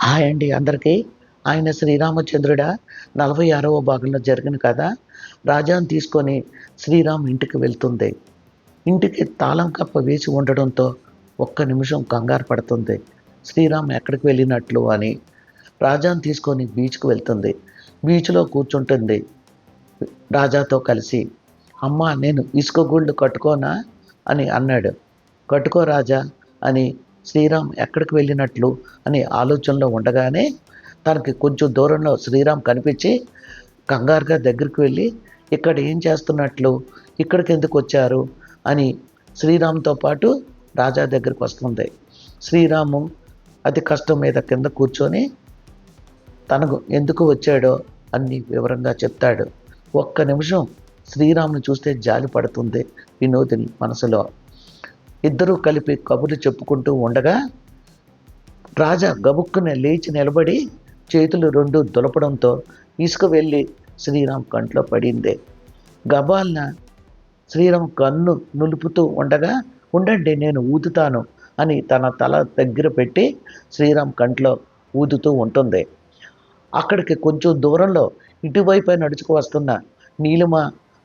Hi అండి అందరికీ. ఆయన శ్రీరామచంద్రుడా 46వ భాగంలో జరిగిన కథ. రాజాను తీసుకొని శ్రీరామ్ ఇంటికి వెళ్తుంది. ఇంటికి తాళం కప్ప వేసి ఉండడంతో ఒక్క నిమిషం కంగారు పడుతుంది. శ్రీరామ్ ఎక్కడికి వెళ్ళినట్లు అని. రాజాను తీసుకొని బీచ్‌కి వెళ్తుంది. బీచ్‌లో కూర్చుంటుంది రాజాతో కలిసి. అమ్మా నేను ఇసుక గూళ్ళు కట్టుకోనా అని అన్నాడు. కట్టుకో రాజా అని శ్రీరామ్ ఎక్కడికి వెళ్ళినట్లు అని ఆలోచనలో ఉండగానే తనకి కొంచెం దూరంలో శ్రీరామ్ కనిపించి కంగారుగా దగ్గరికి వెళ్ళి ఇక్కడ ఏం చేస్తున్నట్లు, ఇక్కడికి ఎందుకు వచ్చారు అని శ్రీరామ్తో పాటు రాజా దగ్గరికి వస్తుంది. శ్రీరాము అతి కష్టం మీద కింద కూర్చొని తనకు ఎందుకు వచ్చాడో అన్ని వివరంగా చెప్తాడు. ఒక్క నిమిషం శ్రీరాముని చూస్తే జాలి పడుతుంది వినోదిని మనసులో. ఇద్దరూ కలిపి కబుర్లు చెప్పుకుంటూ ఉండగా రాజా గబుక్కున లేచి నిలబడి చేతులు రెండు దులపడంతో ఇసుక వెళ్ళి శ్రీరామ్ కంట్లో పడింది. గబాల్న శ్రీరామ్ కన్ను నులుపుతూ ఉండగా ఉండండి నేను ఊదుతాను అని తన తల దగ్గర పెట్టి శ్రీరామ్ కంట్లో ఊదుతూ ఉంటుంది. అక్కడికి కొంచెం దూరంలో ఇటువైపే నడుచుకు వస్తున్న నీలిమ,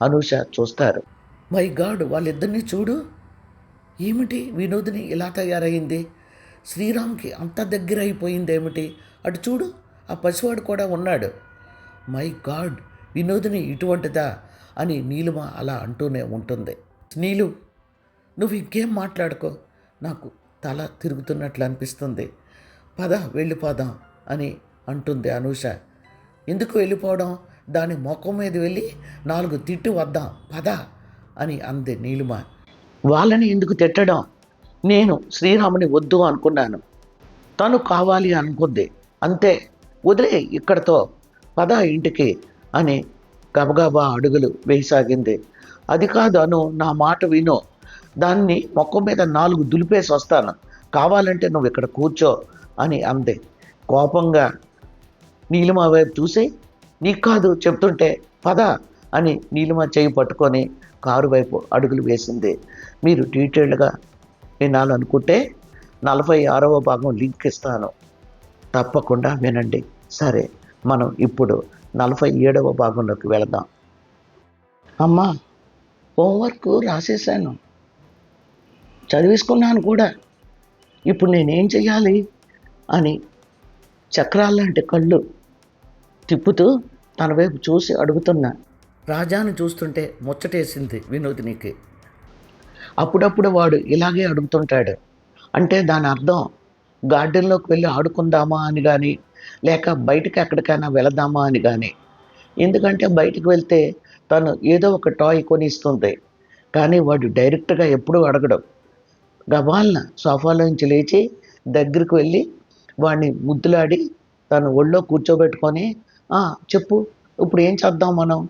అనూష చూస్తారు. మై గాడ్, వాళ్ళిద్దరినీ చూడు, ఏమిటి వినోదిని ఇలా తయారైంది, శ్రీరామ్కి అంత దగ్గర అయిపోయిందేమిటి, అటు చూడు ఆ పసివాడు కూడా ఉన్నాడు, మై గాడ్ వినోదిని ఇటువంటిదా అని నీలిమ అలా అంటూనే ఉంటుంది. నీలు నువ్వు ఇంకేం మాట్లాడుకో, నాకు తల తిరుగుతున్నట్లు అనిపిస్తుంది, పద వెళ్ళిపోదాం అని అంటుంది అనూష. ఎందుకు వెళ్ళిపోవడం, దాని ముఖం మీద వెళ్ళి 4 తిట్టు వద్దాం పద అని అంది నీలిమ. వాళ్ళని ఎందుకు తిట్టడం, నేను శ్రీరాముని వద్దు అనుకున్నాను, తను కావాలి అనుకుంది, అంతే, వదిలే ఇక్కడతో, పద ఇంటికి అని గబగబా అడుగులు వేయసాగింది. అది కాదు అను, నా మాట విను, దాన్ని మొక్క మీద 4 దులిపేసి వస్తాను, కావాలంటే నువ్వు ఇక్కడ కూర్చో అని అంది. కోపంగా నీలిమ వైపు చూసి నీకు కాదు చెప్తుంటే పద అని నీలిమ చేయి పట్టుకొని కారు వైపు అడుగులు వేసింది. మీరు డీటెయిల్డ్గా వినాలనుకుంటే 46వ భాగం లింక్ ఇస్తాను, తప్పకుండా వినండి. సరే, మనం ఇప్పుడు 47వ భాగంలోకి వెళదాం. అమ్మా హోంవర్క్ రాసేసాను, చదివేసుకున్నాను కూడా, ఇప్పుడు నేనేం చెయ్యాలి అని చక్రాల్లాంటి కళ్ళు తిప్పుతూ తన వైపు చూసి అడుగుతున్నా. రాజాను చూస్తుంటే ముచ్చటేసింది వినోదినికి. అప్పుడప్పుడు వాడు ఇలాగే అడుగుతుంటాడు. అంటే దాని అర్థం గార్డెన్లోకి వెళ్ళి ఆడుకుందామా అని కానీ, లేక బయటికి ఎక్కడికైనా వెళదామా అని కానీ. ఎందుకంటే బయటికి వెళ్తే తను ఏదో ఒక టాయ్ కొనిస్తుంది, కానీ వాడు డైరెక్ట్గా ఎప్పుడూ అడగడం. గబాల్న సోఫాలోంచి లేచి దగ్గరికి వెళ్ళి వాడిని ముద్దులాడి తను ఒళ్ళో కూర్చోబెట్టుకొని చెప్పు ఇప్పుడు ఏం చేద్దాం మనం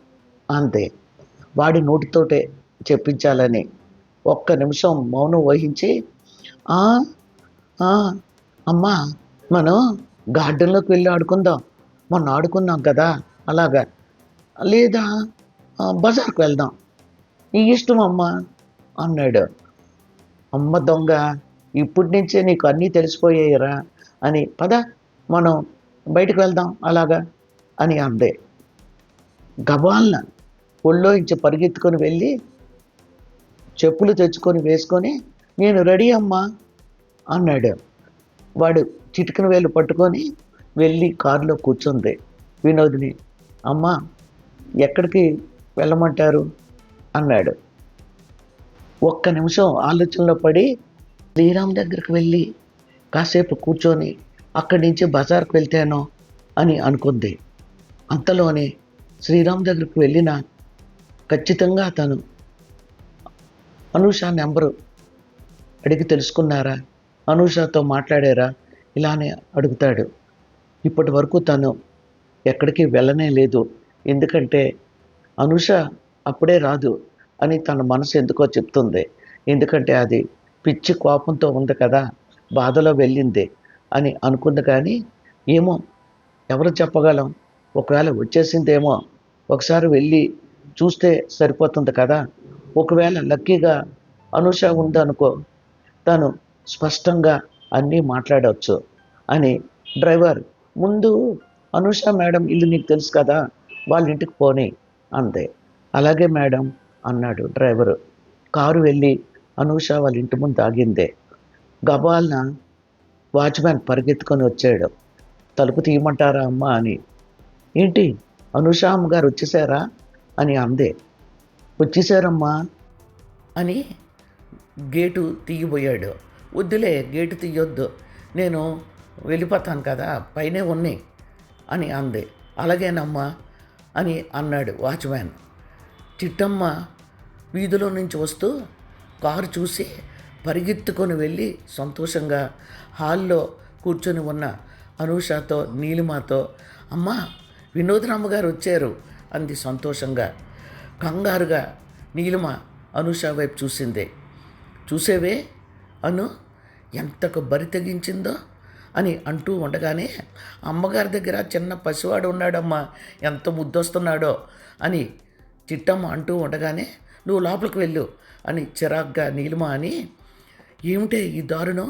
అంతే. వాడి నోటితోటే చెప్పించాలని ఒక్క నిమిషం మౌనం వహించి అమ్మా మనం గార్డెన్లోకి వెళ్ళి ఆడుకుందాం, మొన్న ఆడుకున్నాం కదా అలాగా, లేదా బజార్కి వెళ్దాం, నీ ఇష్టం అమ్మా అన్నాడు. అమ్మ దొంగ, ఇప్పటి నుంచే నీకు అన్నీ తెలిసిపోయాయిరా అని, పద మనం బయటకు వెళ్దాం అలాగా అని అందే. గబాల్న ఒళ్ళో ఇంచి పరిగెత్తుకొని వెళ్ళి చెప్పులు తెచ్చుకొని వేసుకొని నేను రెడీ అమ్మా అన్నాడు. వాడు చిటికిన వేలు పట్టుకొని వెళ్ళి కారులో కూర్చుంది వినోదిని. అమ్మా ఎక్కడికి వెళ్ళమంటారు అన్నాడు. ఒక్క నిమిషం ఆలోచనలో పడి శ్రీరామ్ దగ్గరికి వెళ్ళి కాసేపు కూర్చొని అక్కడి నుంచి బజార్కి వెళ్తేనో అని అనుకుంది. అంతలోనే శ్రీరామ్ దగ్గరికి వెళ్ళిన ఖచ్చితంగా తను అనూష నెంబరు అడిగి తెలుసుకున్నారా, అనూషతో మాట్లాడారా ఇలానే అడుగుతాడు. ఇప్పటి వరకు తను ఎక్కడికి వెళ్ళనే లేదు, ఎందుకంటే అనూష అప్పుడే రాదు అని తన మనసు ఎందుకో చెప్తుంది. ఎందుకంటే అది పిచ్చి కోపంతో ఉంది కదా, బాధలో వెళ్ళింది అని అనుకుంది. కానీ ఏమో ఎవరు చెప్పగలం, ఒకవేళ వచ్చేసిందేమో, ఒకసారి వెళ్ళి చూస్తే సరిపోతుంది కదా, ఒకవేళ లక్కీగా అనూష ఉందనుకో తను స్పష్టంగా అన్నీ మాట్లాడవచ్చు అని డ్రైవర్, ముందు అనూష మేడం ఇల్లు నీకు తెలుసు కదా, వాళ్ళ ఇంటికి పోనీ అంతే. అలాగే మేడం అన్నాడు డ్రైవరు. కారు వెళ్ళి అనూష వాళ్ళ ఇంటి ముందు ఆగిందే. గబాల్న వాచ్మ్యాన్ పరిగెత్తుకొని వచ్చాడు. తలుపు తీయమంటారా అమ్మా అని. ఏంటి, అనూష అమ్మగారు వచ్చేసారా అని అందే. వచ్చేసారమ్మా అని గేటు తీయబోయాడు. వద్దులే, గేటు తీయొద్దు, నేను వెళ్ళిపోతాను కదా, పైనే ఉన్నాయి అని అంది. అలాగేనమ్మా అని అన్నాడు వాచ్మ్యాన్. చిట్టమ్మ వీధిలో నుంచి వస్తూ కారు చూసి పరిగెత్తుకొని వెళ్ళి సంతోషంగా హాల్లో కూర్చొని ఉన్న అనూషతో నీలిమతో, అమ్మా వినోదరామ్మ గారు వచ్చారు అంది సంతోషంగా. కంగారుగా నీలిమ అనూష వైపు చూసింది. చూసేవే అను ఎంతకు బరి తెగించిందో అని అంటూ ఉండగానే, అమ్మగారి దగ్గర చిన్న పసివాడు ఉన్నాడమ్మా, ఎంత ముద్దొస్తున్నాడో అని చిట్టమ్మ అంటూ ఉండగానే, నువ్వు లోపలికి వెళ్ళు అని చిరాగ్గా నీలిమ అని, ఏమిటే ఈ దారుణం,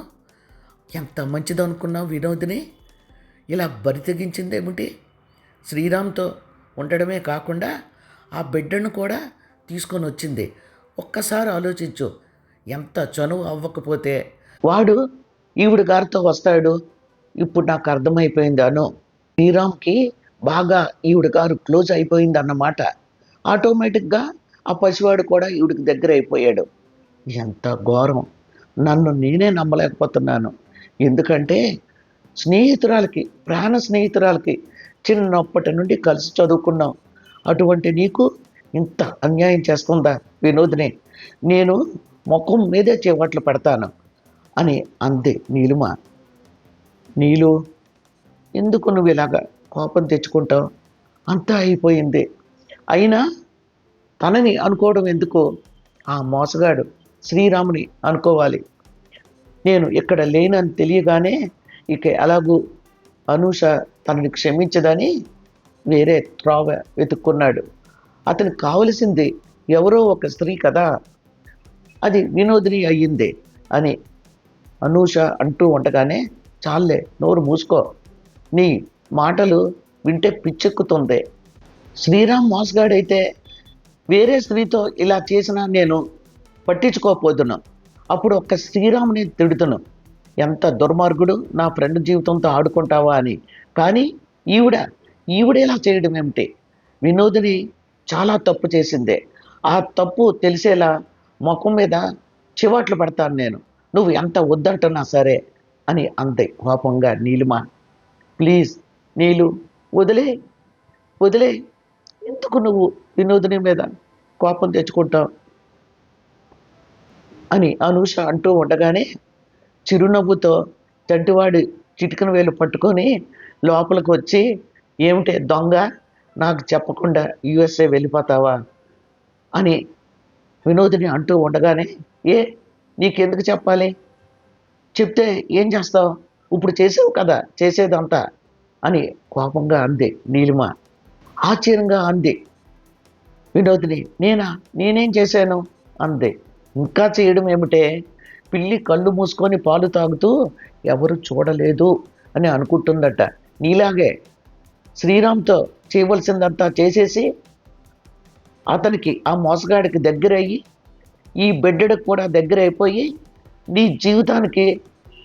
ఎంత మంచిదనుకున్నావు వినోదిని, ఇలా బరి తెగించిందేమిటి, శ్రీరామ్తో ఉండడమే కాకుండా ఆ బిడ్డను కూడా తీసుకొని వచ్చింది. ఒక్కసారి ఆలోచించు, ఎంత చనువు అవ్వకపోతే వాడు ఈవిడ గారితో వస్తాడు. ఇప్పుడు నాకు అర్థమైపోయింది అను, శ్రీరామ్కి బాగా ఈవిడ గారు క్లోజ్ అయిపోయింది అన్నమాట. ఆటోమేటిక్గా ఆ పసివాడు కూడా ఈవిడికి దగ్గర అయిపోయాడు. ఎంత ఘోరం, నన్ను నేనే నమ్మలేకపోతున్నాను. ఎందుకంటే స్నేహితురాలకి, ప్రాణ స్నేహితురాలకి, చిన్నప్పటి నుండి కలిసి చదువుకున్నాం. అటువంటి నీకు ఇంత అన్యాయం చేస్తుందా వినోదిని, నేను ముఖం మీదే చేపట్లు పెడతాను అని అంది నీలిమ. నీలు, ఎందుకు నువ్వు ఇలాగా కోపం తెచ్చుకుంటావు, అంతా అయిపోయింది. అయినా తనని అనుకోవడం ఎందుకు, ఆ మోసగాడు శ్రీరాముని అనుకోవాలి. నేను ఇక్కడ లేనని తెలియగానే ఇక ఎలాగూ అనూష తనని క్షమించదని వేరే త్రోవ వెతుక్కున్నాడు. అతనికి కావలసింది ఎవరో ఒక స్త్రీ కదా, అది వినోదిని అయ్యింది అని అనూష అంటూ ఉండగానే, చాలే నోరు మూసుకో, నీ మాటలు వింటే పిచ్చెక్కుతుంది. శ్రీరామ్ మోసగాడైతే వేరే స్త్రీతో ఇలా చేసినా నేను పట్టించుకోకపోదును. అప్పుడు ఒక్క శ్రీరాముని తిడుతును, ఎంత దుర్మార్గుడు, నా ఫ్రెండ్ జీవితంతో ఆడుకుంటావా అని. కానీ ఈవిడ ఇలా చేయడం ఏమిటి, వినోదిని చాలా తప్పు చేసిందే. ఆ తప్పు తెలిసేలా ముఖం మీద చివాట్లు పెడతాను నేను, నువ్వు ఎంత వద్దంటున్నా సరే అని అంతే కోపంగా నీలిమ. ప్లీజ్ నీలు, వదిలే, ఎందుకు నువ్వు వినోదిని మీద కోపం తెచ్చుకుంటావు అని అనూష అంటూ ఉండగానే, చిరునవ్వుతో చంటివాడి చిటికన వేలు పట్టుకొని లోపలికి వచ్చి, ఏమిటే దొంగ, నాకు చెప్పకుండా యుఎస్ఏ వెళ్ళిపోతావా అని వినోదిని అంటూ ఉండగానే, నీకెందుకు చెప్పాలి, చెప్తే ఏం చేస్తావు, ఇప్పుడు చేసావు కదా చేసేదంతా అని కోపంగా అంది నీలిమ. ఆశ్చర్యంగా అంది వినోదిని. నేనేం చేశాను అంది. ఇంకా చేయడం ఏమిటే, పిల్లి కళ్ళు మూసుకొని పాలు తాగుతూ ఎవరు చూడలేదు అని అనుకుంటుందట. నీలాగే శ్రీరామ్తో చేయవలసిందంతా చేసేసి అతనికి, ఆ మోసగాడికి దగ్గరయ్యి, ఈ బిడ్డడికి కూడా దగ్గర అయిపోయి నీ జీవితానికి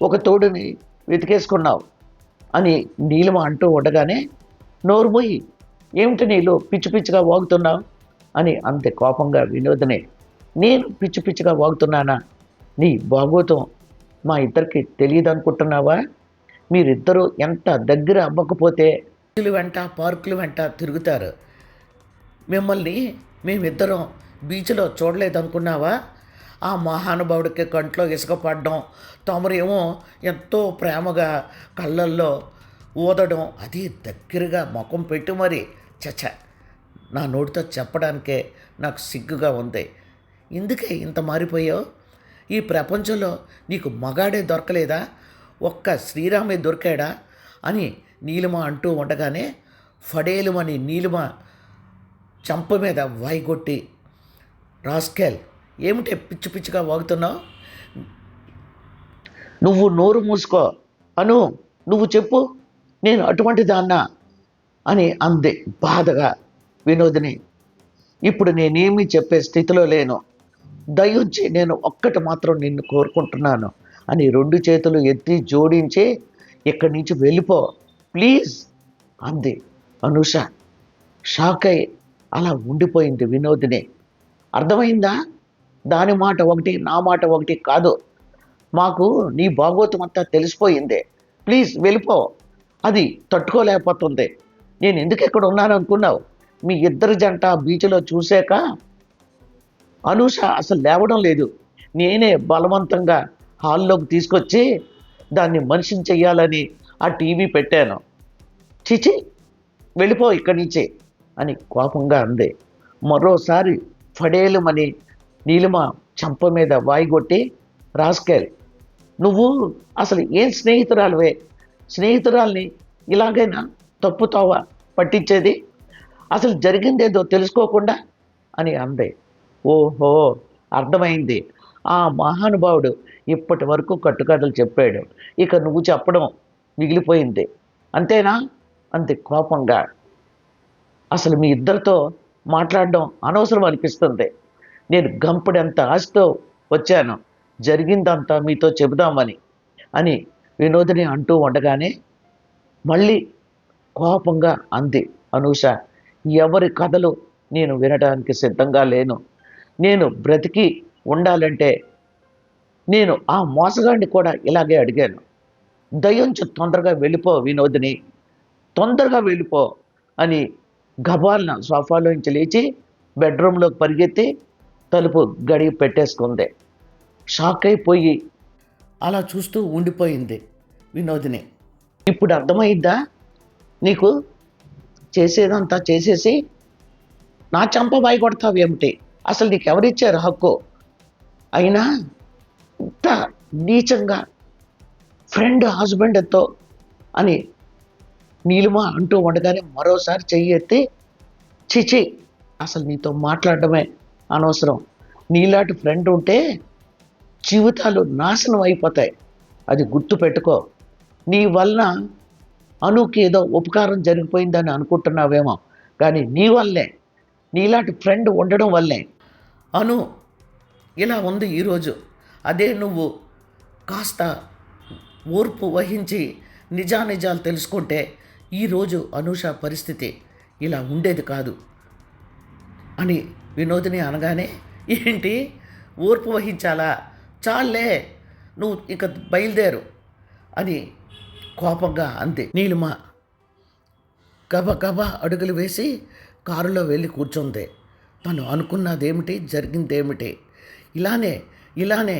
ఒక తోడుని వెతికేసుకున్నావు అని నీలిమ అంటూ ఉండగానే, నోరు మూయి, ఏమిటి నీళ్ళు పిచ్చి పిచ్చిగా వాగుతున్నావు అని అంతే కోపంగా వినోదిని. నేను పిచ్చి పిచ్చిగా వాగుతున్నానా, నీ బాగోతం మా ఇద్దరికి తెలియదు అనుకుంటున్నావా, మీరిద్దరూ ఎంత దగ్గర అవ్వకపోతే వెంట పార్కుల వెంట తిరుగుతారు, మిమ్మల్ని మేమిద్దరం బీచ్లో చూడలేదనుకున్నావా, ఆ మహానుభావుడికి కంట్లో ఇసుక పడడం, తమరేమో ఎంతో ప్రేమగా కళ్ళల్లో ఊదడం, అది దగ్గరగా ముఖం పెట్టి మరి, చచ్చ, నా నోటితో చెప్పడానికే నాకు సిగ్గుగా ఉంది. ఇందుకే ఇంత మారిపోయావు, ఈ ప్రపంచంలో నీకు మగాడే దొరకలేదా, ఒక్క శ్రీరామే దొరికాడా అని నీలిమ అంటూ ఉండగానే, ఫడేలుమని నీలిమ చంప మీద వాయిగొట్టి, రాస్కెల్, ఏమిటే పిచ్చి పిచ్చిగా వాగుతున్నావు, నువ్వు నోరు మూసుకో అను, నువ్వు చెప్పు నేను అటువంటి దాన్నా అని అంది బాధగా వినోదిని. ఇప్పుడు నేనేమీ చెప్పే స్థితిలో లేను. దయించి నేను ఒక్కటి మాత్రం నిన్ను కోరుకుంటున్నాను అని 2 చేతులు ఎత్తి జోడించి ఇక్కడి నుంచి వెళ్ళిపో ప్లీజ్ అంది అనూష. షాక్ అయి అలా ఉండిపోయింది వినోదిని. అర్థమైందా? దాని మాట ఒకటి, నా మాట ఒకటి కాదు. మాకు నీ బాగోతం అంతా తెలిసిపోయింది. ప్లీజ్ వెళ్ళిపో. అది తట్టుకోలేకపోతుంది. నేను ఎందుకు ఇక్కడ ఉన్నాను అనుకున్నావు? మీ ఇద్దరి జంట బీచ్లో చూశాక అనూష అసలు లేవడం లేదు. నేనే బలవంతంగా హాల్లోకి తీసుకొచ్చి దాన్ని మనిషిని చెయ్యాలని ఆ టీవీ పెట్టాను. చిచి వెళ్ళిపో ఇక్కడి నుంచి అని కోపంగా అంది. మరోసారి ఫడేలుమని నీలిమ చంప మీద వాయిగొట్టి, రాస్కెల్ నువ్వు అసలు ఏం స్నేహితురాలువే? స్నేహితురాల్ని ఇలాగైనా తప్పుతావా పట్టించేది? అసలు జరిగిందేదో తెలుసుకోకుండా అని అంది. ఓహో అర్థమైంది. ఆ మహానుభావుడు ఇప్పటి వరకు కట్టుకథలు చెప్పాడు. ఇక నువ్వు చెప్పడం మిగిలిపోయింది అంతేనా అంతే కోపంగా. అసలు మీ ఇద్దరితో మాట్లాడడం అనవసరం అనిపిస్తుంది. నేను గంపుడంత ఆశతో వచ్చాను జరిగిందంతా మీతో చెబుదామని అని వినోదిని అంటూ ఉండగానే మళ్ళీ కోపంగా అంది అనూష. ఎవరి కథలు నేను వినడానికి సిద్ధంగా లేను. నేను బ్రతికి ఉండాలంటే నేను ఆ మోసగాడిని కూడా ఇలాగే అడిగాను. దయించు తొందరగా వెళ్ళిపో వినోదిని, తొందరగా వెళ్ళిపో అని గబాల్న సోఫాలోంచి లేచి బెడ్రూమ్లోకి పరిగెత్తి తలుపు గడియ పెట్టేసుకుంది. షాక్ అయిపోయి అలా చూస్తూ ఉండిపోయింది వినోదిని. ఇప్పుడు అర్థమైద్దా నీకు? చేసేదంతా చేసేసి నా చంప బాయి కొడతావేమిటి? అసలు నీకు ఎవరిచ్చారు హక్కు? అయినా ఇంత నీచంగా ఫ్రెండ్ హస్బెండ్తో అని నీలిమ అంటూ ఉండగానే మరోసారి చెయ్యి ఎత్తి, చిచి అసలు నీతో మాట్లాడడమే అనవసరం. నీలాంటి ఫ్రెండ్ ఉంటే జీవితాలు నాశనం అయిపోతాయి. అది గుర్తు పెట్టుకో. నీ వలన అనుకి ఏదో ఉపకారం జరిగిపోయిందని అనుకుంటున్నావేమో, కానీ నీ వల్లే, నీలాంటి ఫ్రెండ్ ఉండడం వల్లే అను ఇలా ఉంది ఈరోజు. అదే నువ్వు కాస్త ఓర్పు వహించి నిజానిజాలు తెలుసుకుంటే ఈరోజు అనూష పరిస్థితి ఇలా ఉండేది కాదు అని వినోదిని అనగానే, ఏంటి ఓర్పు వహించాలా? చాలే నువ్వు ఇక బయలుదేరు అని కోపంగా అంది నీలిమ. గబగబా అడుగులు వేసి కారులో వెళ్ళి కూర్చుంది. తను అనుకున్నదేమిటి, జరిగిందేమిటి? ఇలానే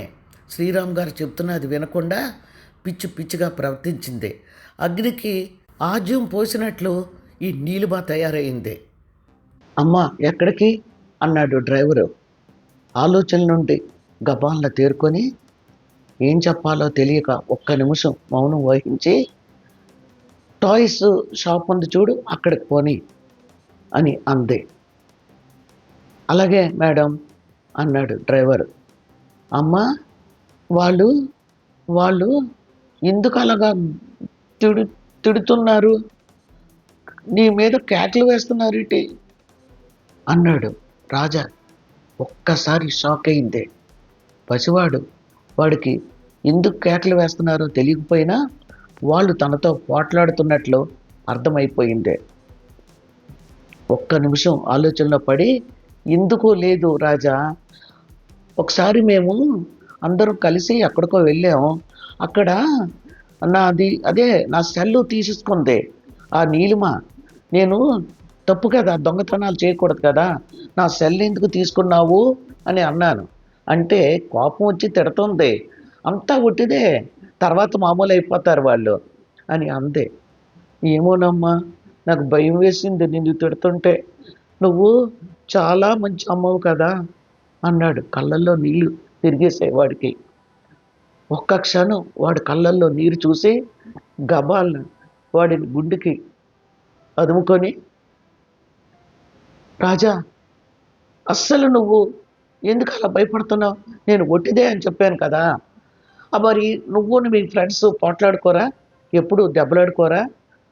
శ్రీరామ్ గారు చెప్తున్నది వినకుండా పిచ్చి పిచ్చిగా ప్రవర్తించింది. అగ్నికి ఆజ్యం పోసినట్లు ఈ నీలిమ తయారైంది. అమ్మా ఎక్కడికి అన్నాడు డ్రైవరు. ఆలోచన నుండి గబాల్న తేరుకొని ఏం చెప్పాలో తెలియక ఒక్క నిమిషం మౌనం వహించి, టాయ్స్ షాప్ ఉంది చూడు అక్కడికి పోని అని అంది. అలాగే మేడం అన్నాడు డ్రైవర్. అమ్మా వాళ్ళు ఎందుకు అలాగా తిడుతున్నారు? నీ మీద కేకలు వేస్తున్నారు ఇటీ అన్నాడు రాజా. ఒక్కసారి షాక్ అయింది. పసివాడు, వాడికి ఎందుకు కేకలు వేస్తున్నారో తెలియకపోయినా వాళ్ళు తనతో పోట్లాడుతున్నట్లు అర్థమైపోయింది. ఒక్క నిమిషం ఆలోచనలో పడి, ఎందుకు లేదు రాజా, ఒకసారి మేము అందరం కలిసి ఎక్కడికో వెళ్ళాము. అక్కడ నా సెల్లు తీసేసుకుంది ఆ నీలిమ. నేను తప్పు కదా, దొంగతనాలు చేయకూడదు కదా, నా సెల్ ఎందుకు తీసుకున్నావు అని అన్నాను. అంటే కోపం వచ్చి తిడుతుంది. అంతా ఒట్టిదే, తర్వాత మామూలు అయిపోతారు వాళ్ళు అని అందే. ఏమోనమ్మా, నాకు భయం వేసింది నిన్ను తిడుతుంటే. నువ్వు చాలా మంచి అమ్మవు కదా అన్నాడు కళ్ళల్లో నీళ్లు తిరిగేసేవాడికి. ఒక్క క్షణం వాడి కళ్ళల్లో నీరు చూసి గబాల్ని వాడిని గుండెకి అదుముకొని, రాజా అస్సలు నువ్వు ఎందుకు అలా భయపడుతున్నావు? నేను ఒట్టిదే అని చెప్పాను కదా. మరి నువ్వు మీ ఫ్రెండ్స్ పోట్లాడుకోరా? ఎప్పుడు దెబ్బలాడుకోరా?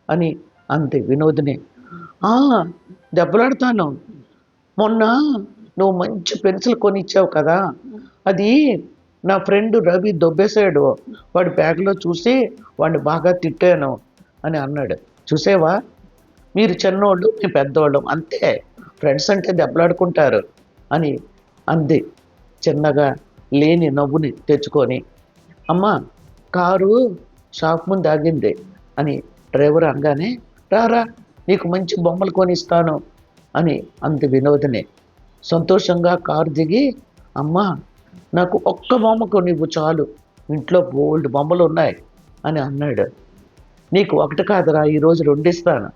అని అంతే వినోదిని. "ఆ! దెబ్బలాడతాను. మొన్న నువ్వు మంచి పెన్సిల్ కొనిచ్చావు కదా! అది నా ఫ్రెండ్ రవి దొబ్బేసాడు. వాడి బ్యాగ్‌లో చూసి వాడిని బాగా తిట్టాను" అని అన్నాడు. "చూసావా? మీరు చిన్నోళ్ళు, మేము పెద్దోళ్ళం అంతే. ఫ్రెండ్స్ అంటే దెబ్బలాడుకుంటారు" అని అంది చిన్నగా లేని నవ్వుని తెచ్చుకొని. "అమ్మ, కారు షాప్ ముందు ఆగింది" అని డ్రైవర్ అనగానే, "రా రా, నీకు మంచి బొమ్మలు కొనిస్తాను" అని అంది వినోదిని. సంతోషంగా కారు దిగి, "అమ్మా, నాకు ఒక్క బొమ్మ కొనివ్వు చాలు. ఇంట్లో బోలెడు బొమ్మలున్నాయి" అని అన్నాడు. "నీకు ఒకటి కాదురా, ఈరోజు 2 ఇస్తాను"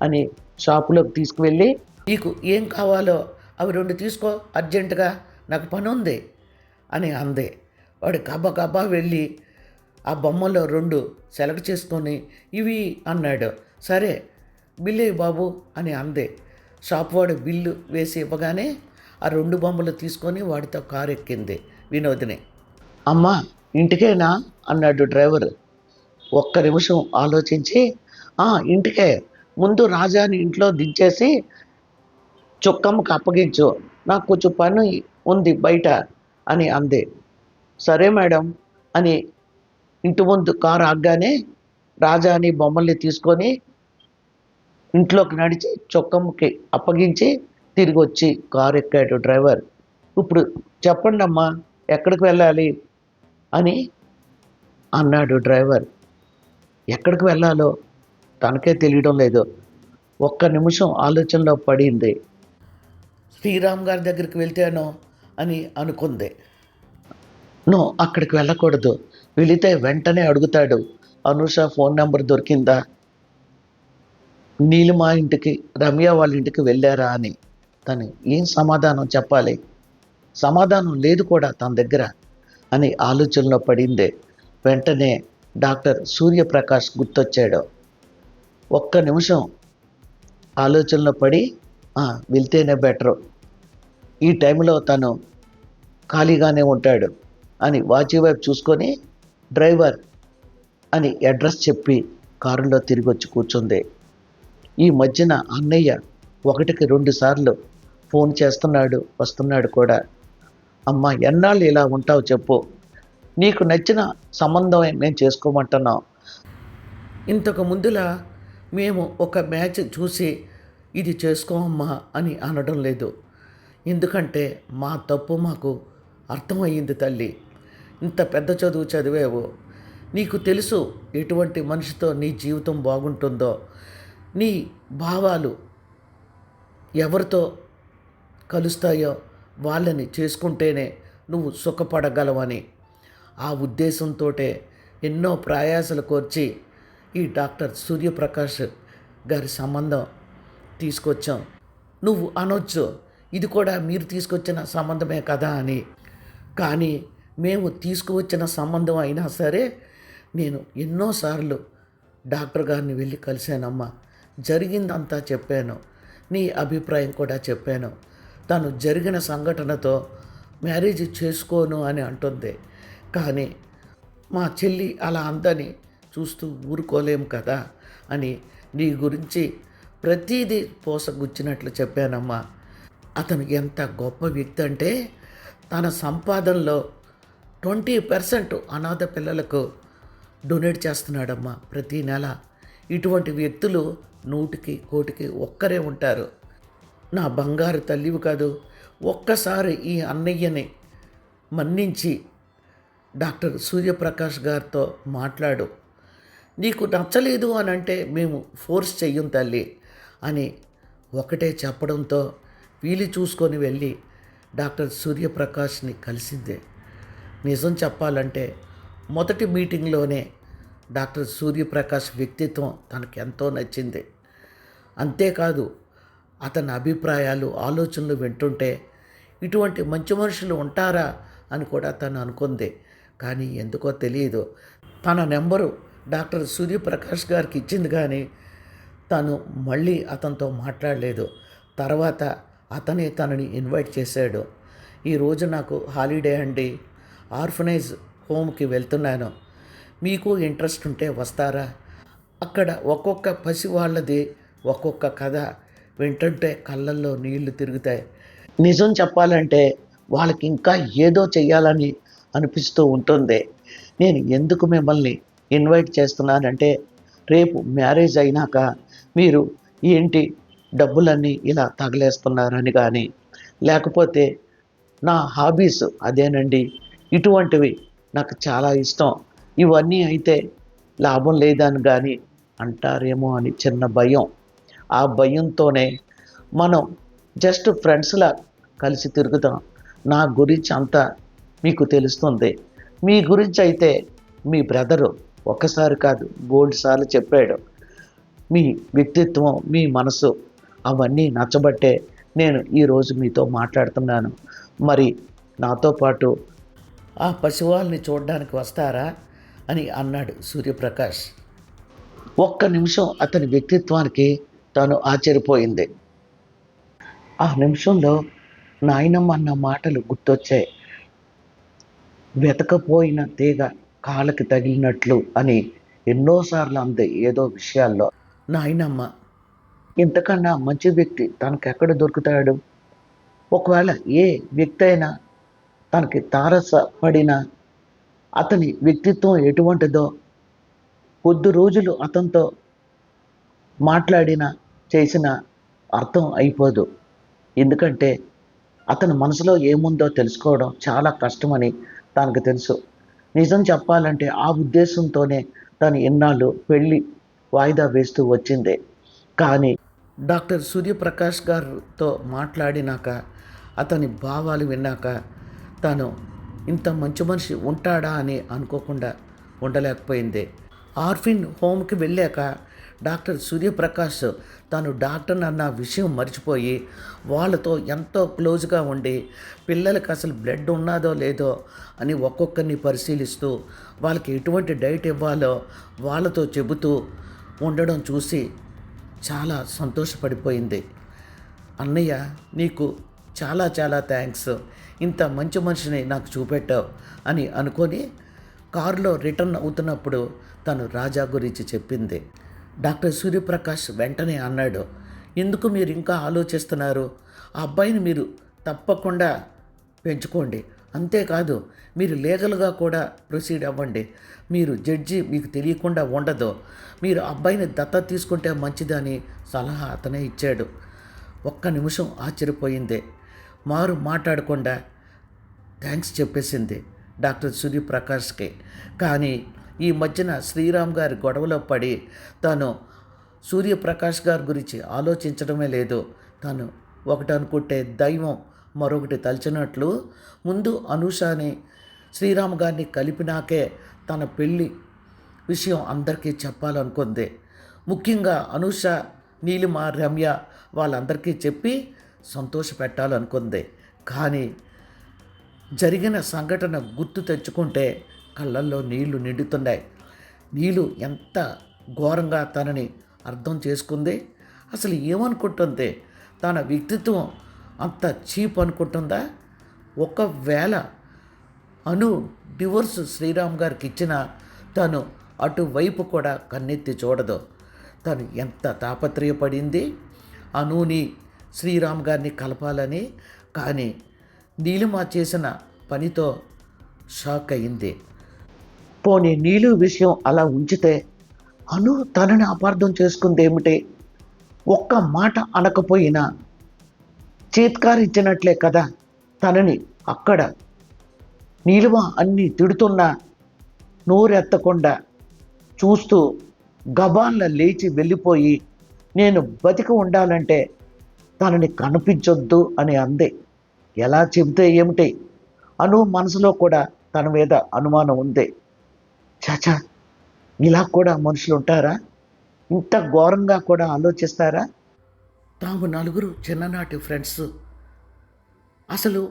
అని షాపులోకి తీసుకువెళ్ళి, "నీకు ఏం కావాలో అవి 2 తీసుకో అర్జెంటుగా, నాకు పనుంది" అని అంది. వాడు గబగబా వెళ్ళి ఆ బొమ్మల్లో 2 సెలెక్ట్ చేసుకొని, "ఇవి" అన్నాడు. "సరే, బిల్లియ్యి బాబు" అని అంది. షాప్ వాడు బిల్లు వేసి ఇవ్వగానే ఆ 2 బొమ్మలు తీసుకొని వాడితో కారు ఎక్కింది వినోదిని. "అమ్మా, ఇంటికేనా" అన్నాడు డ్రైవరు. ఒక్క నిమిషం ఆలోచించి, "ఆ, ఇంటికే. ముందు రాజాని ఇంట్లో దించేసి చుక్కమ్మకి అప్పగించు. నాకు కొంచెం పని ఉంది బయట" అని అంది. "సరే మేడం" అని ఇంటి ముందు కారు ఆగగానే రాజాని బొమ్మల్ని తీసుకొని ఇంట్లోకి నడిచి చుక్కమ్మకి అప్పగించి తిరిగొచ్చి కారు ఎక్కాడు డ్రైవర్. "ఇప్పుడు చెప్పండమ్మా, ఎక్కడికి వెళ్ళాలి" అని అన్నాడు డ్రైవర్. ఎక్కడికి వెళ్ళాలో తనకే తెలియడం లేదు. ఒక్క నిమిషం ఆలోచనలో పడింది. శ్రీరామ్ గారి దగ్గరికి వెళ్తేనో అని అనుకుంది. నో, అక్కడికి వెళ్ళకూడదు. వెళితే వెంటనే అడుగుతాడు, "అనూష ఫోన్ నెంబర్ దొరికిందా? నీలిమ ఇంటికి, రమ్య వాళ్ళ ఇంటికి వెళ్ళారా" అని. తను ఏం సమాధానం చెప్పాలి? సమాధానం లేదు కూడా తన దగ్గర అని ఆలోచనలో పడింది. వెంటనే డాక్టర్ సూర్యప్రకాష్ గుర్తొచ్చాడు. ఒక్క నిమిషం ఆలోచనలో పడి, వెళ్తేనే బెటరు. ఈ టైంలో తను ఖాళీగానే ఉంటాడు అని వాచి వైపు చూసుకొని, "డ్రైవర్" అని అడ్రస్ చెప్పి కారులో తిరిగొచ్చి కూర్చుంది. ఈ మధ్యన అన్నయ్య 1కి 2 సార్లు ఫోన్ చేస్తున్నాడు, వస్తున్నాడు కూడా. "అమ్మా, ఎన్నాళ్ళు ఇలా ఉంటావు చెప్పు? నీకు నచ్చిన సంబంధమే మేము చేసుకోమంటున్నాం. ఇంతకు ముందులా మేము ఒక మ్యాచ్ చూసి ఇది చేసుకోమ్మా అని అనడం లేదు. ఎందుకంటే మా తప్పు మాకు అర్థమయ్యింది తల్లి. ఇంత పెద్ద చదువు చదివావు, నీకు తెలుసు ఎటువంటి మనిషితో నీ జీవితం బాగుంటుందో, నీ భావాలు ఎవరితో కలుస్తాయో వాళ్ళని చేసుకుంటేనే నువ్వు సుఖపడగలవని ఆ ఉద్దేశంతోటే ఎన్నో ప్రయాసలు కోర్చి ఈ డాక్టర్ సూర్యప్రకాష్ గారి సంబంధం తీసుకొచ్చాం. నువ్వు అనొచ్చు, ఇది కూడా మీరు తీసుకొచ్చిన సంబంధమే కదా అని. కానీ మేము తీసుకువచ్చిన సంబంధం అయినా సరే నేను ఎన్నోసార్లు డాక్టర్ గారిని వెళ్ళి కలిశానమ్మా. జరిగిందంతా చెప్పాను, నీ అభిప్రాయం కూడా చెప్పాను. తను జరిగిన సంఘటనతో మ్యారేజ్ చేసుకోను అని అంటుంది. కానీ మా చెల్లి అలా అందని చూస్తూ ఊరుకోలేం కదా అని నీ గురించి ప్రతిదీ పోసగుచ్చినట్లు చెప్పానమ్మా. అతను ఎంత గొప్ప వ్యక్తి అంటే తన సంపాదనలో 20% అనాథ పిల్లలకు డొనేట్ చేస్తున్నాడమ్మా ప్రతి నెల. ఇటువంటి వ్యక్తులు 100కి 1,00,00,000కి ఒక్కరే ఉంటారు. నా బంగారు తల్లివి కాదు, ఒక్కసారి ఈ అన్నయ్యని మన్నించి డాక్టర్ సూర్యప్రకాష్ గారితో మాట్లాడు. నీకు నచ్చలేదు అని అంటే మేము ఫోర్స్ చెయ్యం తల్లి అని ఒకటే చెప్పడంతో వీలు చూసుకొని వెళ్ళి డాక్టర్ సూర్యప్రకాష్ని కలిసిందే. నిజం చెప్పాలంటే మొదటి మీటింగ్లోనే డాక్టర్ సూర్యప్రకాష్ వ్యక్తిత్వం తనకు ఎంతో నచ్చింది. అంతేకాదు అతని అభిప్రాయాలు, ఆలోచనలు వింటుంటే ఇటువంటి మంచి మనుషులు ఉంటారా అని కూడా తను అనుకుంది. కానీ ఎందుకో తెలియదు, తన నెంబరు డాక్టర్ సూర్యప్రకాష్ గారికి ఇచ్చింది కానీ తను మళ్ళీ అతనితో మాట్లాడలేదు. తర్వాత అతనే తనని ఇన్వైట్ చేశాడు. "ఈరోజు నాకు హాలిడే అండి, ఆర్ఫనైజ్ హోమ్కి వెళ్తున్నాను, మీకు ఇంట్రెస్ట్ ఉంటే వస్తారా" అక్కడ ఒక్కొక్క పసి వాళ్ళది ఒక్కొక్క కథ వింటుంటే కళ్ళల్లో నీళ్లు తిరుగుతాయి. నిజం చెప్పాలంటే వాళ్ళకి ఇంకా ఏదో చెయ్యాలని అనిపిస్తూ ఉంటుంది. నేను ఎందుకు మిమ్మల్ని ఇన్వైట్ చేస్తున్నానంటే, రేపు మ్యారేజ్ అయినాక మీరు ఏంటి డబ్బులన్నీ ఇలా తగలేస్తున్నారని కానీ, లేకపోతే నా హాబీస్ అదేనండి, ఇటువంటివి నాకు చాలా ఇష్టం, ఇవన్నీ అయితే లాభం లేదని కానీ అంటారేమో అని చిన్న భయం. ఆ భయంతోనే మనం జస్ట్ ఫ్రెండ్స్‌లా కలిసి తిరుగుదాం. నా గురించి అంతా మీకు తెలుస్తుంది. మీ గురించి అయితే మీ బ్రదరు ఒక్కసారి కాదు బోలెడు సార్లు చెప్పాడు. మీ వ్యక్తిత్వం, మీ మనసు అవన్నీ నచ్చబట్టే నేను ఈరోజు మీతో మాట్లాడుతున్నాను. మరి నాతో పాటు ఆ పసివాళ్ళని చూడడానికి వస్తారా అని అన్నాడు సూర్యప్రకాష్. ఒక్క నిమిషం అతని వ్యక్తిత్వానికి తను ఆశ్చర్యపోయింది. ఆ నిమిషంలో నాయనమ్మ అన్న మాటలు గుర్తొచ్చాయి. వెతకపోయిన తీగ కాళ్ళకి తగిలినట్లు అని ఎన్నోసార్లు అంది ఏదో విషయాల్లో. నాయనమ్మ ఇంతకన్నా మంచి వ్యక్తి తనకెక్కడ దొరుకుతాడు? ఒకవేళ ఏ వ్యక్తి అయినా తనకి తారసపడిన అతని వ్యక్తిత్వం ఎటువంటిదో కొద్ది రోజులు అతనితో మాట్లాడిన చేసిన అర్థం అయిపోదు. ఎందుకంటే అతని మనసులో ఏముందో తెలుసుకోవడం చాలా కష్టమని తనకు తెలుసు. నిజం చెప్పాలంటే ఆ ఉద్దేశంతోనే తను ఇన్నాళ్ళు పెళ్ళి వాయిదా వేస్తూ వచ్చింది. కానీ డాక్టర్ సూర్యప్రకాష్ గారితో మాట్లాడినాక, అతని భావాలు విన్నాక తను ఇంత మంచి మనిషి ఉంటాడా అని అనుకోకుండా ఉండలేకపోయింది. ఆర్ఫిన్ హోమ్కి వెళ్ళాక డాక్టర్ సూర్యప్రకాష్ తను డాక్టర్ అన్న విషయం మర్చిపోయి వాళ్ళతో ఎంతో క్లోజ్గా ఉండి పిల్లలకి అసలు బ్లడ్ ఉన్నదో లేదో అని ఒక్కొక్కరిని పరిశీలిస్తూ వాళ్ళకి ఎటువంటి డైట్ ఇవ్వాలో వాళ్ళతో చెబుతూ ఉండడం చూసి చాలా సంతోషపడిపోయింది. అన్నయ్య నీకు చాలా చాలా థ్యాంక్స్, ఇంత మంచి మనిషిని నాకు చూపెట్టావు అని అనుకొని కారులో రిటర్న్ అవుతున్నప్పుడు తను రాజా గురించి చెప్పింది. డాక్టర్ సూర్యప్రకాష్ వెంటనే అన్నాడు, ఎందుకు మీరు ఇంకా ఆలోచిస్తున్నారు? ఆ అబ్బాయిని మీరు తప్పకుండా పెంచుకోండి. అంతేకాదు మీరు లీగల్గా కూడా ప్రొసీడ్ అవ్వండి. మీరు జడ్జి మీకు తెలియకుండా ఉండదు. మీరు అబ్బాయిని దత్తత తీసుకుంటే మంచిదని సలహా అతనే ఇచ్చాడు. ఒక్క నిమిషం ఆశ్చర్యపోయింది. మారు మాట్లాడకుండా థ్యాంక్స్ చెప్పేసింది డాక్టర్ సూర్యప్రకాష్కి. కానీ ఈ మధ్యన శ్రీరామ్ గారి గొడవలో పడి తను సూర్యప్రకాష్ గారి గురించి ఆలోచించడమే లేదు. తను ఒకటి అనుకుంటే దైవం మరొకటి తలచినట్లు ముందు అనూషని శ్రీరామ్ గారిని కలిపినాకే తన పెళ్ళి విషయం అందరికీ చెప్పాలనుకుంది. ముఖ్యంగా అనూష, నీలిమ, రమ్య వాళ్ళందరికీ చెప్పి సంతోషపెట్టాలనుకుంది. కానీ జరిగిన సంఘటన గుర్తు తెచ్చుకుంటే కళ్ళల్లో నీళ్లు నిండుతున్నాయి. నీళ్ళు ఎంత ఘోరంగా తనని అర్థం చేసుకుంది. అసలు ఏమనుకుంటుంది? తన వ్యక్తిత్వం అంత చీప్ అనుకుంటుందా? ఒకవేళ అను డివోర్స్ శ్రీరామ్ గారికి ఇచ్చిన తను అటువైపు కూడా కన్నెత్తి చూడదు. తను ఎంత తాపత్రయపడింది అనుని శ్రీరామ్ గారిని కలపాలని. కానీ నీలిమ చేసిన పనితో షాక్ అయింది. పోనీ నీలు విషయం అలా ఉంచితే అను తనని అపార్థం చేసుకుంది ఏమిటి? ఒక్క మాట అనకపోయినా చేత్కారిచ్చినట్లే కదా తనని అక్కడ నీలిమ అన్ని తిడుతున్నా నోరెత్తకుండా చూస్తూ గబాన్ల లేచి వెళ్ళిపోయి నేను బతికి ఉండాలంటే తనని కనిపించొద్దు అని అంది. ఎలా చెబితే ఏమిటి? అను మనసులో కూడా తన మీద అనుమానం ఉంది. చాచా, ఇలా కూడా మనుషులు ఉంటారా? ఇంత ఘోరంగా కూడా ఆలోచిస్తారా? తాము నలుగురు చిన్ననాటి ఫ్రెండ్స్. అసలు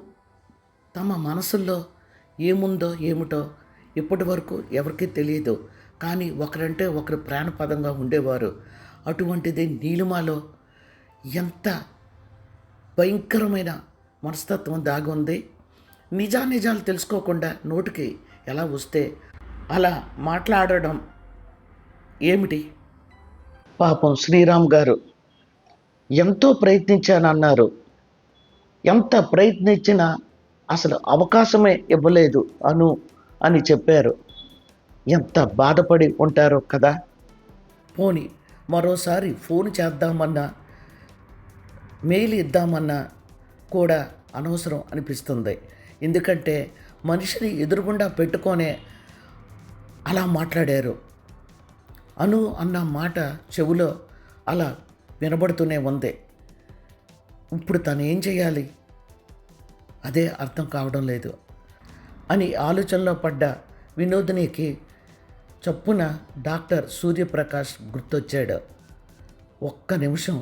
తమ మనసుల్లో ఏముందో ఏమిటో ఇప్పటి వరకు ఎవరికీ తెలియదు. కానీ ఒకరంటే ఒకరు ప్రాణపదంగా ఉండేవారు. అటువంటిది నీలిమలో ఎంత భయంకరమైన మనస్తత్వం దాగి ఉంది. నిజాలు తెలుసుకోకుండా నోటికి ఎలా వస్తే అలా మాట్లాడడం ఏమిటి? పాపం శ్రీరామ్ గారు ఎంతో ప్రయత్నించానన్నారు. ఎంత ప్రయత్నించినా అసలు అవకాశమే ఇవ్వలేదు అను అని చెప్పారు. ఎంత బాధపడి ఉంటారో కదా. పోనీ మరోసారి ఫోన్ చేద్దామన్నా, మెయిల్ ఇద్దామన్నా కూడా అనవసరం అనిపిస్తుంది. ఎందుకంటే మనిషిని ఎదురుగుండా పెట్టుకొనే అలా మాట్లాడారు. అను అన్న మాట చెవిలో అలా వినబడుతూనే ఉంది. ఇప్పుడు తను ఏం చేయాలి, అదే అర్థం కావడం లేదు అని ఆలోచనలో పడ్డ వినోదినికి చప్పున డాక్టర్ సూర్యప్రకాష్ గుర్తొచ్చాడు. ఒక్క నిమిషం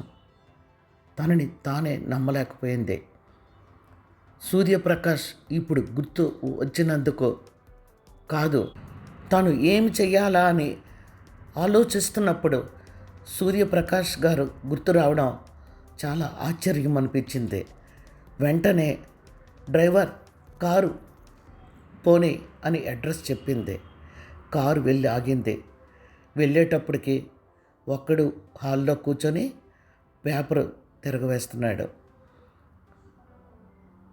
తనని తానే నమ్మలేకపోయింది. సూర్యప్రకాష్ ఇప్పుడు గుర్తు వచ్చినందుకు కాదు, తను ఏమి చెయ్యాలా అని ఆలోచిస్తున్నప్పుడు సూర్యప్రకాష్ గారు గుర్తు రావడం చాలా ఆశ్చర్యం అనిపించింది. వెంటనే డ్రైవర్ కారు పోనీ అని అడ్రస్ చెప్పింది. కారు వెళ్ళి ఆగింది. వెళ్ళేటప్పటికి ఒక్కడు హాల్లో కూర్చొని పేపరు తిరగవేస్తున్నాడు.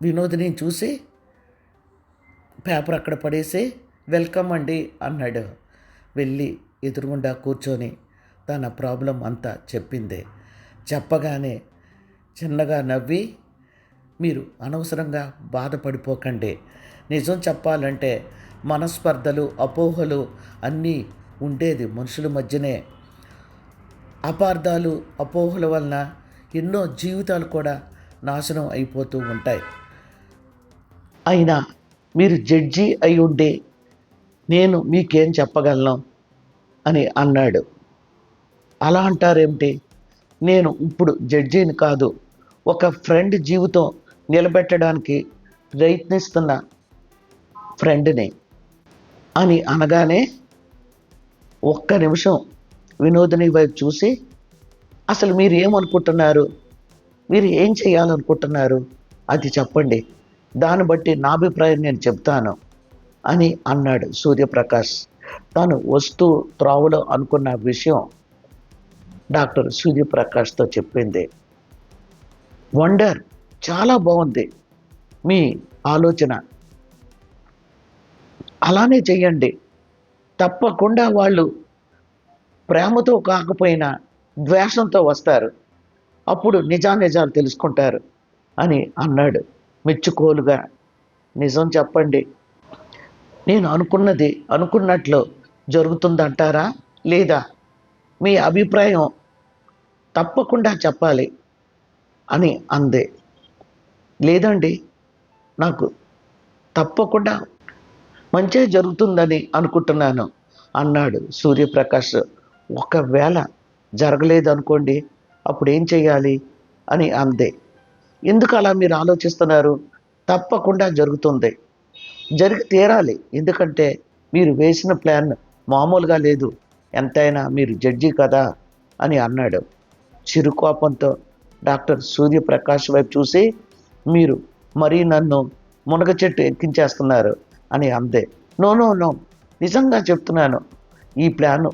వినోదిని చూసి పేపర్ అక్కడ పడేసి వెల్కమ్ అండి అన్నాడు. వెళ్ళి ఎదురుగుండా కూర్చొని తన ప్రాబ్లం అంతా చెప్పింది. చెప్పగానే చిన్నగా నవ్వి, మీరు అనవసరంగా బాధపడిపోకండి. నిజం చెప్పాలంటే మనస్పర్ధలు, అపోహలు అన్నీ ఉండేది మనుషుల మధ్యనే. అపార్థాలు, అపోహల వలన ఎన్నో జీవితాలు కూడా నాశనం అయిపోతూ ఉంటాయి. అయినా మీరు జడ్జి అయి ఉండి నేను మీకేం చెప్పగలను అని అన్నాడు. అలా అంటారేమిటి? నేను ఇప్పుడు జడ్జిని కాదు, ఒక ఫ్రెండ్ జీవితం నిలబెట్టడానికి ప్రయత్నిస్తున్న ఫ్రెండ్ని అని అనగానే ఒక్క నిమిషం వినోదిని వైపు చూసి, అసలు మీరు ఏమనుకుంటున్నారు, మీరు ఏం చేయాలనుకుంటున్నారు అది చెప్పండి, దాన్ని బట్టి నా అభిప్రాయం నేను చెప్తాను అని అన్నాడు సూర్యప్రకాష్. తాను వస్తూ త్రోవలో అనుకున్న విషయం డాక్టర్ సూర్యప్రకాష్తో చెప్పింది. వండర్, చాలా బాగుంది మీ ఆలోచన, అలానే చెయ్యండి. తప్పకుండా వాళ్ళు ప్రేమతో కాకపోయినా ద్వేషంతో వస్తారు, అప్పుడు నిజాలు తెలుసుకుంటారు అని అన్నాడు మెచ్చుకోలుగా. నిజం చెప్పండి, నేను అనుకున్నది అనుకున్నట్లు జరుగుతుందంటారా, లేదా మీ అభిప్రాయం తప్పకుండా చెప్పాలి అని అందే. లేదండి, నాకు తప్పకుండా మంచే జరుగుతుందని అనుకుంటున్నాను అన్నాడు సూర్యప్రకాష్. ఒకవేళ జరగలేదనుకోండి, అప్పుడు ఏం చేయాలి అని అందే. ఎందుకు అలా మీరు ఆలోచిస్తున్నారు, తప్పకుండా జరుగుతుంది, జరిగి తీరాలి. ఎందుకంటే మీరు వేసిన ప్లాన్ మామూలుగా లేదు, ఎంతైనా మీరు జడ్జి కదా అని అన్నాడు. చిరుకోపంతో డాక్టర్ సూర్యప్రకాష్ వైపు చూసి, మీరు మరీ నన్ను మునగ చెట్టు ఎక్కించేస్తున్నారు అని అందే. నో నో నో, నిజంగా చెప్తున్నాను, ఈ ప్లాను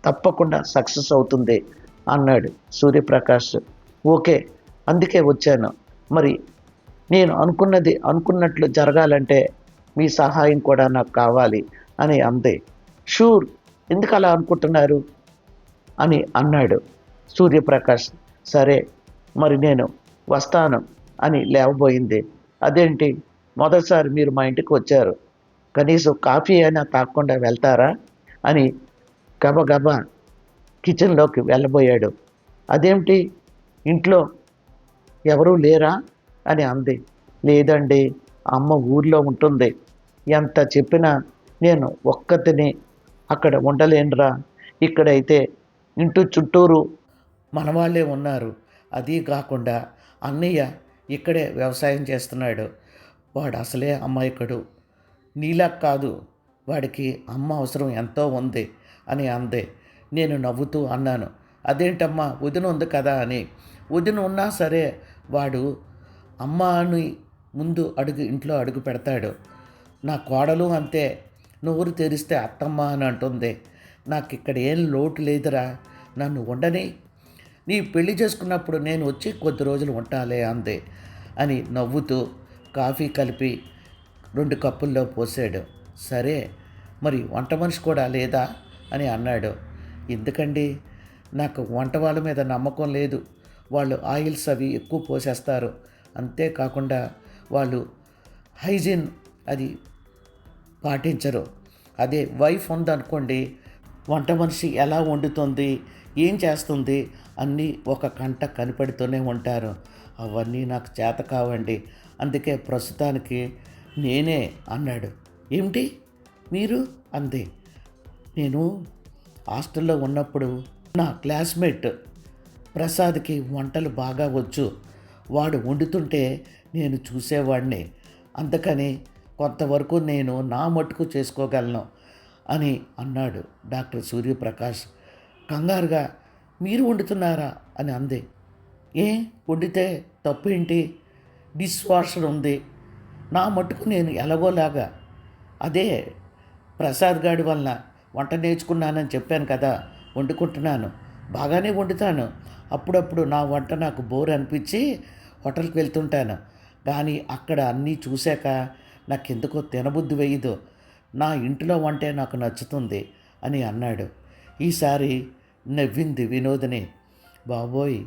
తప్పకుండా సక్సెస్ అవుతుంది అన్నాడు సూర్యప్రకాష్. ఓకే, అందుకే వచ్చాను. మరి నేను అనుకున్నది అనుకున్నట్లు జరగాలంటే మీ సహాయం కూడా నాకు కావాలి అని అందే. షూర్, ఎందుకు అలా అనుకుంటున్నారు అని అన్నాడు సూర్యప్రకాష్. సరే, మరి నేను వస్తాను అని లేవబోయింది. అదేంటి, మొదటిసారి మీరు మా ఇంటికి వచ్చారు, కనీసం కాఫీ అయినా తాగకుండా వెళ్తారా అని గబగబా కిచెన్లోకి వెళ్ళబోయాడు. అదేమిటి, ఇంట్లో ఎవరూ లేరా అని అంది. లేదండి, అమ్మ ఊర్లో ఉంటుంది, ఎంత చెప్పినా నేను ఒక్కతిని అక్కడ ఉండలేనురా, ఇక్కడైతే ఇంటి చుట్టూరు మనవాళ్ళే ఉన్నారు, అది కాకుండా అన్నయ్య ఇక్కడే వ్యవసాయం చేస్తున్నాడు, వాడు అసలే అమాయకుడు, నీలా కాదు, వాడికి అమ్మ అవసరం ఎంతో ఉంది అని అందే. నేను నవ్వుతూ అన్నాను, అదేంటమ్మా, వదిన ఉంది కదా అని. వదిన ఉన్నా సరే వాడు అమ్మ అని ముందు ఇంట్లో అడుగు పెడతాడు. నా కోడలు అంతే, నోరు తెరిస్తే అత్తమ్మ అని అంటుంది. నాకు ఇక్కడ ఏం లోటు లేదురా, నన్ను ఉండని, నీ పెళ్లి చేసుకున్నప్పుడు నేను వచ్చి కొద్ది రోజులు ఉంటాలే అంది అని నవ్వుతూ కాఫీ కలిపి 2 కప్పుల్లో పోసాడు. సరే, మరి వంట మనిషి కూడా లేదా అని అన్నాడు. ఎందుకండి, నాకు వంట వాళ్ళ మీద నమ్మకం లేదు. వాళ్ళు ఆయిల్స్ అవి ఎక్కువ పోసేస్తారు. అంతేకాకుండా వాళ్ళు హైజీన్ అది పాటించరు. అదే వైఫ్ ఉందనుకోండి, వంట మనిషి ఎలా వండుతుంది, ఏం చేస్తుంది అన్నీ ఒక కంట కనిపెడుతూనే ఉంటారు. అవన్నీ నాకు చేత కావండి. అందుకే ప్రస్తుతానికి నేనే అన్నాడు. ఏమిటి మీరు అంది. నేను హాస్టల్లో ఉన్నప్పుడు నా క్లాస్మేట్ ప్రసాద్కి వంటలు బాగా వచ్చు. వాడు వండుతుంటే నేను చూసేవాడిని. అందుకని కొంతవరకు నేను నా మట్టుకు చేసుకోగలను అని అన్నాడు డాక్టర్ సూర్యప్రకాష్. కంగారుగా మీరు వండుతున్నారా అని అంది. ఏ, వండితే తప్పేంటి? డిష్ వాషర్ ఉంది. నా మట్టుకు నేను ఎలాగోలాగా, అదే ప్రసాద్ గాడి వలన వంట నేర్చుకున్నానని చెప్పాను కదా, వండుకుంటున్నాను. బాగానే వండుతాను. అప్పుడప్పుడు నా వంట నాకు బోర్ అనిపించి హోటల్కి వెళ్తుంటాను. కానీ అక్కడ అన్నీ చూశాక నాకెందుకో తినబుద్ధి వేయదు. నా ఇంట్లో వంటే నాకు నచ్చుతుంది అని అన్నాడు. ఈసారి నవ్వింది వినోదిని. బాబోయ్,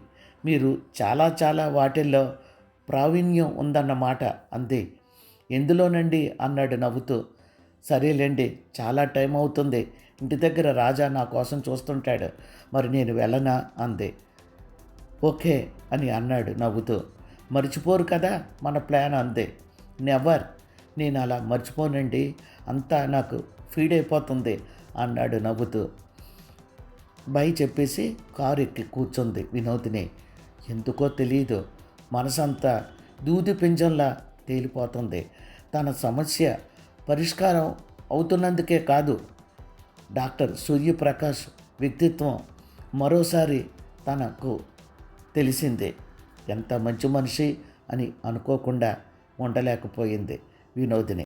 మీరు చాలా చాలా వాటిల్లో ప్రావీణ్యం ఉందన్నమాట అంది. ఎందులోనండి అన్నాడు నవ్వుతూ. సరేలేండి, చాలా టైం అవుతుంది. ఇంటి దగ్గర రాజా నా కోసం చూస్తుంటాడు. మరి నేను వెళ్ళనా అంది. ఓకే అని అన్నాడు నవ్వుతూ. మర్చిపోరు కదా మన ప్లాన్ అంది. నెవర్, నేను అలా మర్చిపోనండి. అంతా నాకు ఫీడ్ అయిపోతుంది అన్నాడు నవ్వుతూ. బై చెప్పేసి కారు ఎక్కి కూర్చుంది వినోదిని. ఎందుకో తెలియదు, మనసంతా దూది పింజంలా తేలిపోతుంది. తన సమస్య పరిష్కారం అవుతున్నందుకే కాదు, డాక్టర్ సూర్యప్రకాష్ వ్యక్తిత్వం మరోసారి తనకు తెలిసిందే. ఎంత మంచి మనిషి అని అనుకోకుండా ఉండలేకపోయింది వినోదిని.